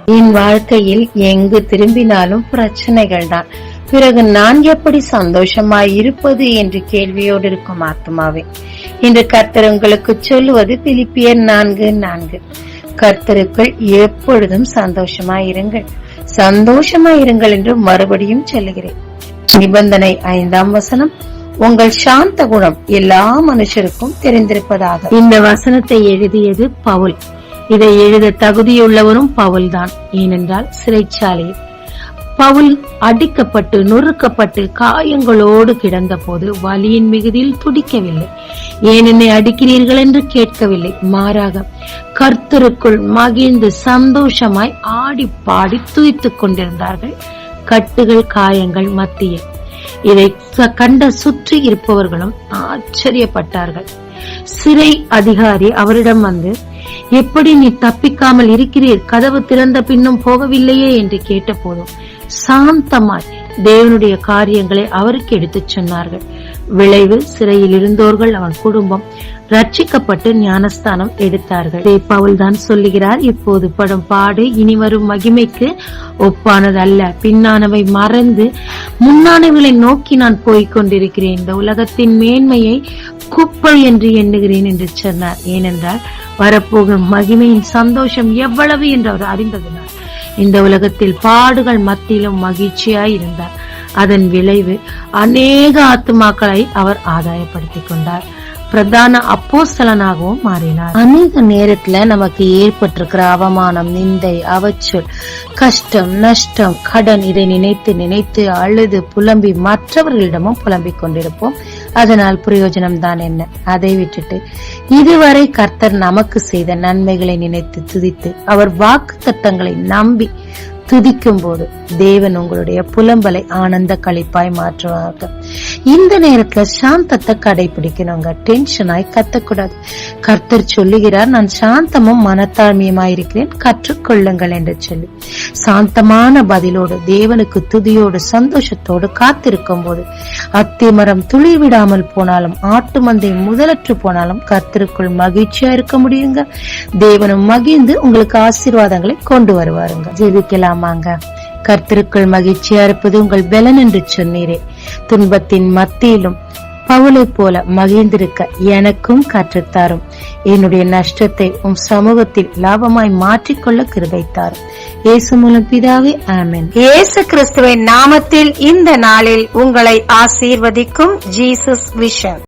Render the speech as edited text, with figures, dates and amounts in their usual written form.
என் வாழ்க்கையில் எங்கு திரும்பினாலும் பிரச்சனைகள் தான். பிறகு நான் எப்படி சந்தோஷமாய் இருப்பது என்று கேள்வியோடு இருக்கும் ஆத்மாவே, இன்று கர்த்தர் உங்களுக்கு சொல்லுவது பிலிப்பியர் 4:4. கர்த்தருக்குள் எப்பொழுதும் சந்தோஷமாயிருங்கள், சந்தோஷமாயிருங்கள் என்று மறுபடியும் சொல்லுகிறேன். நிபந்தனை 5ஆம் வசனம், உங்கள் சாந்த குணம் எல்லா மனுஷருக்கும் தெரிந்திருப்பதாக. இந்த வசனத்தை எழுதியது பவுல். இதை எழுத தகுதியுள்ளவரும் பவுல் தான். ஏனென்றால் சிறைச்சாலையில் பவுல் அடிக்கப்பட்டு நொறுக்கப்பட்டு காயங்களோடு கிடந்த போது வலியின் மிகுதியில் துடிக்கவில்லை. ஏன் என்னை அடிக்கிறீர்கள் என்று கேட்கவில்லை. மாறாக கர்த்தருக்குள் மகிழ்ந்து சந்தோஷமாய் ஆடி பாடி துதித்துக் கொண்டிருந்தார்கள், கட்டுகள் காயங்கள் மத்தியில். இதை கண்ட சுற்றி இருப்பவர்களும் ஆச்சரியப்பட்டார்கள். சிறை அதிகாரி அவரிடம் வந்து, எப்படி நீ தப்பிக்காமல் இருக்கிறீர், கதவு திறந்த பின்னும் போகவில்லையே என்று கேட்ட போதும் சாந்தமாய் தேவனுடைய காரியங்களை அவருக்கு எடுத்துச் சொன்னார்கள். விளைவு, சிறையில் இருந்தோர்கள் அவன் குடும்பம் ரட்சிக்கப்பட்டு ஞானஸ்தானம் எடுத்தார்கள். பவுல் தான் சொல்லுகிறார், இப்போது படும் பாடு இனி வரும் மகிமைக்கு ஒப்பானது அல்ல. பின்னானவை மறந்து முன்னானவைகளை நோக்கி நான் போய்கொண்டிருக்கிறேன். இந்த உலகத்தின் மேன்மையை குப்பை என்று எண்ணுகிறேன் என்று சொன்னார். ஏனென்றால் வரப்போகும் மகிமையின் சந்தோஷம் எவ்வளவு என்று அவர் அறிந்ததினார் இந்த உலகத்தில் பாடுகள் மத்தியிலும் மகிழ்ச்சியாய் இருந்தார். அதன் விளைவு அநேக ஆத்துமாக்களை அவர் ஆதாயப்படுத்திக் கொண்டார். பிரதான அப்போஸ்தலனாகவும் மாறினார். அநேக நேரத்துல நமக்கு ஏற்பட்டிருக்கிற அவமானம், நிந்தை, அவச்சொல், கஷ்டம், நஷ்டம், கடன், இதை நினைத்து நினைத்து அழுது புலம்பி மற்றவர்களிடமும் புலம்பிக் கொண்டிருப்போம். அதனால் பிரயோஜனம் தான் என்ன? அதை விட்டுட்டு இதுவரை கர்த்தர் நமக்கு செய்த நன்மைகளை நினைத்து துதித்து அவர் வாக்குத்தத்தங்களை நம்பி துதிக்கும் போது தேவன் உங்களுடைய புலம்பலை ஆனந்த களிப்பாய் மாற்றுவாங்க. இந்த நேரத்துல சாந்தத்தை கடைபிடிக்கணுங்க. டென்ஷனாய் கத்தக்கூடாது. கர்த்தர் சொல்லுகிறார், நான் சாந்தமும் மனத்தாழ்மையுமாய் இருக்கிறேன், கற்றுக்கொள்ளுங்கள் என்று சொல்லி சாந்தமான பதிலோடு தேவனுக்கு துதியோடு சந்தோஷத்தோடு காத்திருக்கும் போது அத்திமரம் துளிர் விடாமல் போனாலும் ஆட்டு மந்தை முதலற்று போனாலும் கர்த்தருக்குள் மகிழ்ச்சியா இருக்க முடியுங்க. தேவனும் மகிழ்ந்து உங்களுக்கு ஆசீர்வாதங்களை கொண்டு வருவாருங்க. ஜெபிக்கலாமாங்க. கர்த்தருக்குள் மகிழ்ச்சியா இருப்பது உங்கள் பலன் என்று சொன்னீரே. துன்பத்தின் மத்தியிலும் பவுலை போல மகிழ்ந்திருக்க எனக்கும் கற்றுத்தாரும். என்னுடைய நஷ்டத்தை உம் சமூகத்தில் லாபமாய் மாற்றிக்கொள்ள கிருபைத்தாரும். இயேசு மூலம் பிதாவே, ஆமென். இயேசு கிறிஸ்துவின் நாமத்தில் இந்த நாளில் உங்களை ஆசீர்வதிக்கும் ஜீசஸ் விஷன்.